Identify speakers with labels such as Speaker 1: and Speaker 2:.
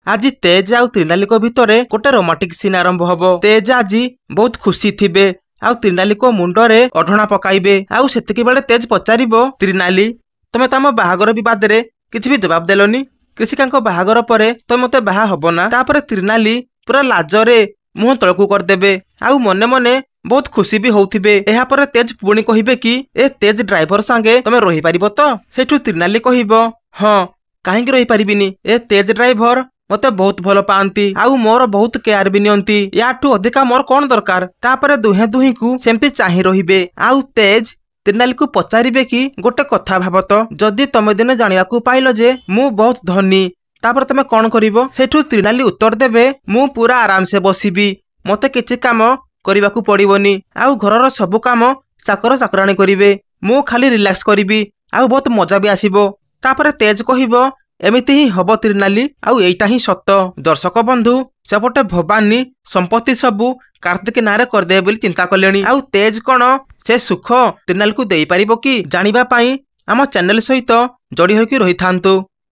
Speaker 1: आज तेज आउ त्रिनाली भितरे गोटे रोमांटिक सीन आरंभ हबो। तेज आज बहुत खुशी थिबे आउ त्रिनाली मुंडरे अढणा पकाइबे। आउ सेतिकी बेले तेज पचारिबो, त्रिनाली तमे तम बाहागर विवाद रे किछि भी जवाब देलोनी। कृषिका बाहागर परे तमे मते बाहा हबो ना। तापरे त्रिनाली पूरा लाजरे मुह तळकू करदेबे आउ मने मने बहुत खुशी भी होउथिबे। एहा परे तेज पुणी कहिबे कि ए तेज ड्राइवर संगे तमे रही पारिबो तो? सेठू त्रिनाली कहिबो, हां काहेकि रही पारिबिनी, ए तेज ड्राइवर मते बहुत भल पांती आउ मोर बहुत केयर भी नियंती, याठू अधिका मोर कोन दरकार। तापरे दुहे दुही को सेमती चाहि रहिबे। आउ तेज त्रिनाली को पचारिबे कि गोटे कथा भाबत, जदि तमे दिने जानियाकू पाइलो जे मु बहुत धनी, तापरे तमे कोन करिवो? सेठू त्रिनाली उत्तर देबे, मु पूरा आराम से बसिबी, मते किछि काम करिबाकू पड़िबोनी आउ घरर सब काम चाकर चाकराणी करिवे, मु खाली रिलैक्स करिबी आउ बहुत मजा भी आसीबो। तापरे तेज कहिबो, एमिति ही हबो त्रिनाली आउ एइटा ही सत्य। दर्शक बंधु सेपटे भवानी संपत्ति सबू कार्तिक नारे करदे बोली चिंता कलेनी। आउ तेज कोन से सुख त्रिनाली को देई पारिबो कि? जानिबा पई आम चैनल सहित जोड़ी होइकी रही थांतु।